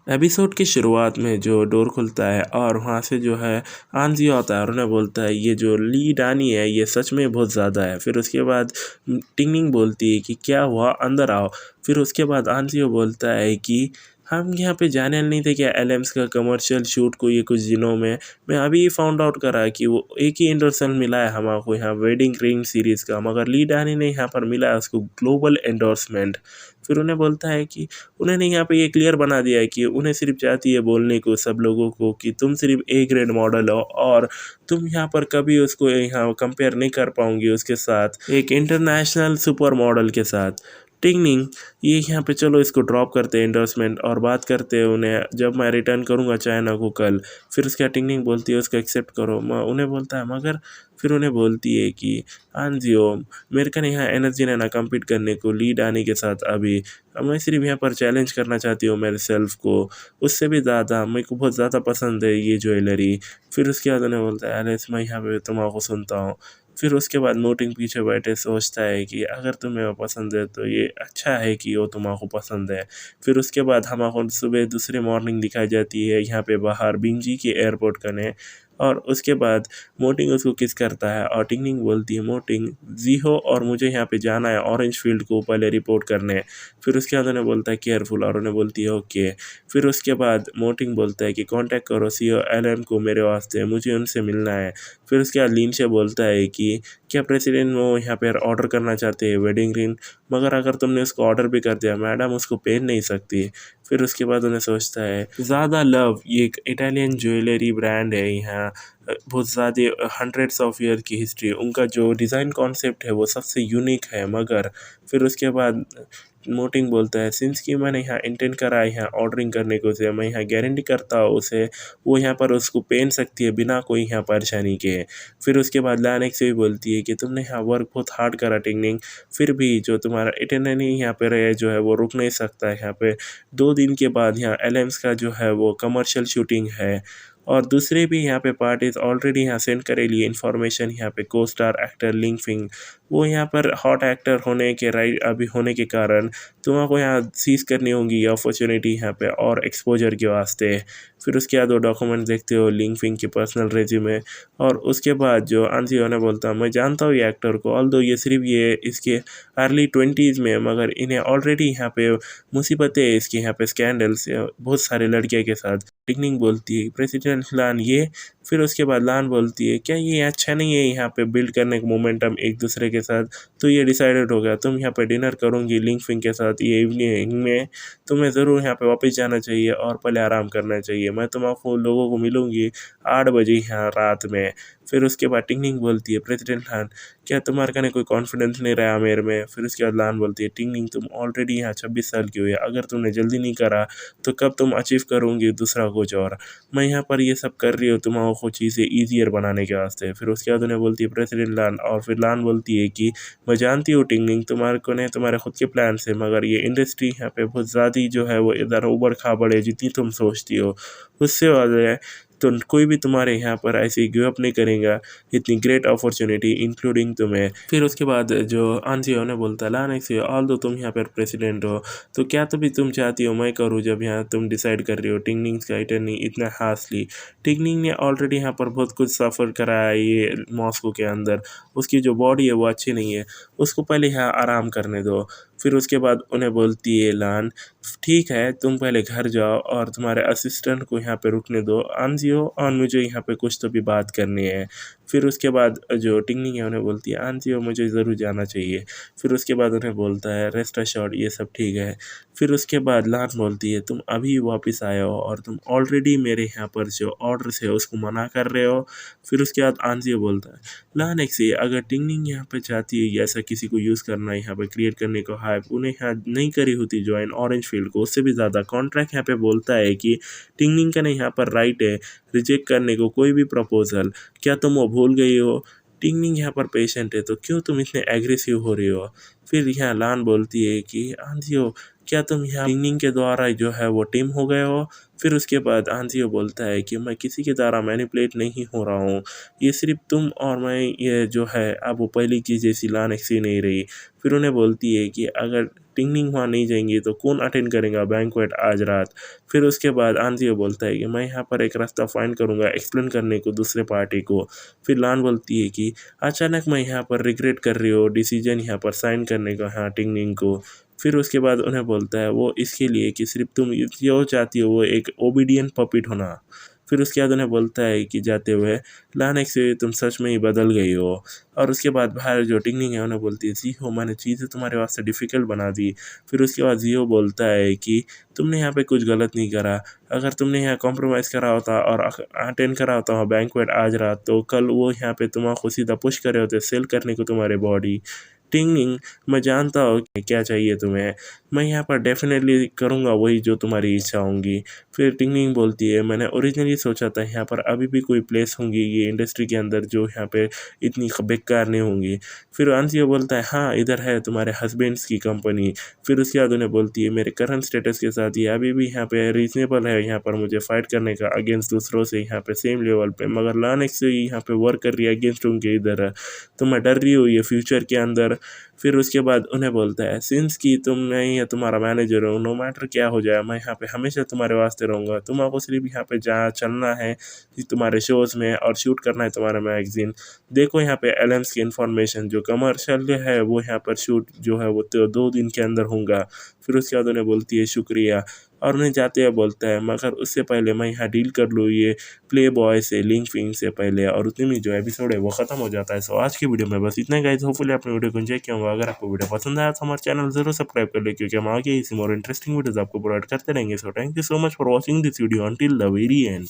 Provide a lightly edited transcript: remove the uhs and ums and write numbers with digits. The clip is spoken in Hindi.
एपिसोड की शुरुआत में जो डोर खुलता है और वहाँ से जो है आंजी आता है और उन्हें बोलता है ये जो ली डानी है ये सच में बहुत ज़्यादा है। फिर उसके बाद टिंगनिंग बोलती है कि क्या हुआ, अंदर आओ। फिर उसके बाद आंजियो बोलता है कि हम यहाँ पे जाने नहीं थे क्या एलएम्स का कमर्शियल शूट को ये कुछ दिनों में। मैं अभी फाउंड आउट करा कि वो एक ही एंडोर्सन मिला है हमको यहाँ वेडिंग रिंग सीरीज़ का, मगर ली डानी ने यहाँ पर मिला है उसको ग्लोबल एंडोर्समेंट। फिर उन्हें बोलता है कि उन्होंने यहाँ पे ये क्लियर बना दिया है कि उन्हें सिर्फ चाहती है बोलने को सब लोगों को कि तुम सिर्फ ए ग्रेड मॉडल हो और तुम यहाँ पर कभी उसको यहाँ कंपेयर नहीं कर पाओगे उसके साथ एक इंटरनेशनल सुपर मॉडल के साथ। टिंगनिंग ये यहाँ पे चलो इसको ड्रॉप करते हैं एंडोर्समेंट और बात करते हैं उन्हें जब मैं रिटर्न करूँगा चाइना को कल। फिर उसका टिंगनिंग बोलती है उसको एक्सेप्ट करो। उन्हें बोलता है मगर फिर उन्हें बोलती है कि आंजियो मेरे का यहाँ एनर्जी है ना कम्पीट करने को लीड आने के साथ अभी। मैं सिर्फ यहाँ पर चैलेंज करना चाहती हूँ मेरे सेल्फ को, उससे भी ज़्यादा मेरे को बहुत ज़्यादा पसंद है ये ज्वेलरी। फिर उसके बाद उन्हें बोलता है एलिस मैं यहाँ पे तुम्हारा सुनता हूँ। फिर उसके बाद नोटिंग पीछे बैठे सोचता है कि अगर तुम्हें वो पसंद है तो ये अच्छा है कि वो तुम्हारा पसंद है। फिर उसके बाद हमारे सुबह दूसरी मॉर्निंग दिखाई जाती है यहाँ पे बाहर बिंजी के एयरपोर्ट कने। और उसके बाद मोटिंग उसको किस करता है और टिंगनिंग बोलती है मोटिंग जीहो और मुझे यहाँ पे जाना है ऑरेंज फील्ड को पहले रिपोर्ट करने। फिर उसके बाद उन्हें बोलता है केयरफुल और उन्हें बोलती है ओके। फिर उसके बाद मोटिंग बोलता है कि कांटेक्ट करो सीओ एलएम को मेरे वास्ते, मुझे उनसे मिलना है। फिर उसके बाद लीन से बोलता है कि क्या प्रेसिडेंट वो यहाँ पर ऑर्डर करना चाहते हैं वेडिंग रिंग, मगर अगर तुमने उसको ऑर्डर भी कर दिया मैडम उसको पहन नहीं सकती। फिर उसके बाद उन्हें सोचता है ज़्यादा लव ये एक इटालियन ज्वेलरी ब्रांड है यहाँ, बहुत ज़्यादा हंड्रेड्स ऑफ ईयर की हिस्ट्री, उनका जो डिज़ाइन कॉन्सेप्ट है वो सबसे यूनिक है। मगर फिर उसके बाद मोटिंग बोलता है सिंस कि मैंने यहाँ इंटेंट करा है यहाँ ऑर्डरिंग करने को से मैं यहाँ गारंटी करता हूँ उसे वो यहाँ पर उसको पहन सकती है बिना कोई यहाँ परेशानी के। फिर उसके बाद लानेक से भी बोलती है कि तुमने यहाँ वर्क बहुत हार्ड करा टिंगनिंग, फिर भी जो तुम्हारा इटरनली यहाँ पे रहे जो है वो रुक नहीं सकता है। यहाँ पे 2 दिन के बाद यहाँ एलेम्स का जो है वो कमर्शियल शूटिंग है और दूसरे भी यहाँ पे पार्टीज ऑलरेडी यहाँ सेंड करे लिए इन्फॉर्मेशन यहाँ पे को स्टार एक्टर लिंग फिंग वो यहाँ पर हॉट एक्टर होने के राइट अभी होने के कारण तुम्हारे यहाँ सीज करनी होगी ये अपॉर्चुनिटी यहाँ पे और एक्सपोजर के वास्ते। फिर उसके बाद वो डॉक्यूमेंट देखते हो लिंग फिंग के पर्सनल रेज्यूमे और उसके बाद जो आंसियो ने बोलता मैं जानता हूँ ये एक्टर को ऑल्दो ये सिर्फ ये इसके अर्ली 20s में मगर इन्हें ऑलरेडी यहाँ पे मुसीबतें है इसके यहाँ पे स्कैंडल्स बहुत सारे लड़के के साथ। टिकनिंग बोलती है प्रेसिडेंट लान ये। फिर उसके बाद लान बोलती है क्या ये अच्छा नहीं है यहाँ पे बिल्ड करने का मोमेंटम एक दूसरे के साथ, तो ये डिसाइडेड हो गया तुम यहाँ पे डिनर करूँगी लिंग फिंग के साथ ये इवनिंग में, तुम्हें ज़रूर यहाँ पे वापस जाना चाहिए और पहले आराम करना चाहिए। मैं तुम्हारे लोगों को मिलूँगी 8 बजे यहाँ रात में। फिर उसके बाद टिंगनिंग बोलती है प्रेसिडेंट लान क्या तुम्हारे का कोई कॉन्फिडेंस नहीं रहा मेरे में। फिर उसके बाद लान बोलती है टिंगनिंग तुम ऑलरेडी यहाँ 26 साल की हुई है, अगर तुमने जल्दी नहीं करा तो कब तुम अचीव करोगे दूसरा कुछ और। मैं यहाँ पर ये सब कर रही हूँ तुम्हारा को चीज़ें ईजियर बनाने के वास्ते। फिर उसके बाद उन्हें बोलती है प्रेसिडेंट लान और फिर लान बोलती है कि मैं जानती हूँ टिंगनिंग तुम्हारे को नहीं तुम्हारे खुद के प्लान से, मगर ये इंडस्ट्री यहाँ पे बहुत ज़्यादा जो है वो इधर उबड़ खाबड़ है जितनी तुम सोचती हो उससे ज़्यादा है। तो कोई भी तुम्हारे यहाँ पर ऐसे गिव अप नहीं करेगा इतनी ग्रेट अपॉर्चुनिटी इंक्लूडिंग तुम्हें। फिर उसके बाद जो आंसियो ने बोलता है लान एक्सियो ऑल दो तुम यहाँ पर प्रेसिडेंट हो तो क्या तो भी तुम चाहती हो मैं करूँ जब यहाँ तुम डिसाइड कर रही हो टिंगनिंग का इटर्नी इतना हासली। टिंगनिंग ने ऑलरेडी यहाँ पर बहुत कुछ सफ़र करा है ये मॉस्को के अंदर, उसकी जो बॉडी है वो अच्छी नहीं है, उसको पहले यहाँ आराम करने दो। फिर उसके बाद उन्हें बोलती है लान ठीक है तुम पहले घर जाओ और तुम्हारे असिस्टेंट को यहाँ पे रुकने दो आंजियो और मुझे यहाँ पे कुछ तो भी बात करनी है। फिर उसके बाद जो टिंगनिंग है उन्हें बोलती है आंजियो मुझे ज़रूर जाना चाहिए। फिर उसके बाद उन्हें बोलता है रेस्ट अश्योर्ड ये सब ठीक है। फिर उसके बाद लान बोलती है तुम अभी वापस आए हो और तुम ऑलरेडी मेरे यहाँ पर जो ऑर्डर्स है उसको मना कर रहे हो। फिर उसके बाद आंजियो बोलता है लान एक से अगर टिंगनिंग यहाँ पे चाहती है ऐसा किसी को यूज़ करना यहाँ पे क्रिएट करने को हाइप उन्हें यहाँ नहीं करी होती ज्वाइन ऑरेंज फील्ड को, उससे भी ज़्यादा कॉन्ट्रैक्ट यहाँ पे बोलता है कि टिंगनिंग का नहीं यहाँ पर राइट है रिजेक्ट करने को कोई भी प्रपोजल। क्या तुम वो भूल गई हो? टिंगनिंग यहाँ पर पेशेंट है तो क्यों तुम इतने एग्रेसिव हो रही हो। फिर यहाँ लान बोलती है कि आंजियो क्या तुम यहाँ टिंगनिंग के द्वारा जो है वो टीम हो गए हो। फिर उसके बाद आंजियो बोलता है कि मैं किसी के द्वारा मैनिपुलेट नहीं हो रहा हूँ, ये सिर्फ तुम और मैं ये जो है अब वो पहली की जैसी लान एक्सी नहीं रही। फिर उन्हें बोलती है कि अगर टिंगनिंग वहाँ नहीं जाएंगी तो कौन अटेंड करेगा बैंक्वेट आज रात। फिर उसके बाद आंजियो बोलता है कि मैं यहाँ पर एक रास्ता फाइंड करूँगा एक्सप्लेन करने को दूसरे पार्टी को। फिर लान बोलती है कि अचानक मैं यहाँ पर रिग्रेट कर रही हूँ डिसीजन यहाँ पर साइन करने का हाँ टिंगनिंग को। फिर उसके बाद उन्हें बोलता है वो इसके लिए कि सिर्फ तुम जो चाहती हो वो एक ओबीडियंट पपिट होना। फिर उसके बाद उन्हें बोलता है कि जाते हुए लानक से तुम सच में ही बदल गई हो। और उसके बाद बाहर जो टिंगनिंग है उन्हें बोलती है जी हो मैंने चीज़ें तुम्हारे वास्ते डिफ़िकल्ट बना दी। फिर उसके बाद जियो बोलता है कि तुमने यहाँ पे कुछ गलत नहीं करा। अगर तुमने यहाँ कॉम्प्रोमाइज़ करा होता और अटेंड करा होता बैंक्वेट आज रात तो कल वो यहाँ पे तुम्हारा सीधा पुश करे होते सेल करने को तुम्हारे बॉडी। टिंगनिंग मैं जानता हूँ कि क्या चाहिए तुम्हें। मैं यहाँ पर डेफिनेटली करूँगा वही जो तुम्हारी इच्छा होंगी। फिर टिंगनिंग बोलती है मैंने ओरिजिनली सोचा था यहाँ पर अभी भी कोई प्लेस होंगी ये इंडस्ट्री के अंदर जो यहाँ पे इतनी बेकार नहीं होंगी। फिर आंसियो बोलता है हाँ इधर है तुम्हारे हस्बैंड्स की कंपनी। फिर उसके बाद उन्हें बोलती है मेरे करंट स्टेटस के साथ ये अभी भी यहाँ पे रीजनेबल है यहाँ पर मुझे फाइट करने का अगेंस्ट दूसरों से यहाँ पे सेम लेवल पे, मगर लानक से यहाँ पे वर्क कर रही है अगेंस्ट उनके इधर। तो मैं डर रही हूँ ये फ्यूचर के अंदर। फिर उसके बाद उन्हें बोलता है सिंस कि तुम नहीं है तुम्हारा मैनेजर हो नो मैटर क्या हो जाए मैं यहाँ पे हमेशा तुम्हारे वास्ते रहूँगा। तुम्हारा सिर्फ यहाँ पे जहाँ चलना है तुम्हारे शोज़ में और शूट करना है तुम्हारा मैगजीन। देखो यहाँ पे एलएम्स की इन्फॉर्मेशन जो कमर्शियल है वो यहाँ पर शूट जो है वो तो 2 दिन के अंदर होगा। फिर उसके बाद उन्हें बोलती है शुक्रिया और उन्हें जाते हुए बोलता है मगर उससे पहले मैं यहाँ डील कर लूँ ये प्ले बॉय से लिंक फिंग से पहले। और उतने में जो एपिसोड है वो ख़त्म हो जाता है। सो आज की वीडियो में बस इतना गाइस, होपफुली आपने वीडियो को एंजॉय किया होगा। अगर आपको वीडियो पसंद आया तो हमारे चैनल जरूर सब्सक्राइब कर ले क्योंकि हम आगे इसी मोर इंटरेस्टिंग वीडियोस आपको प्रोवाइड करते रहेंगे। So thank you so much for watching this video until the very and.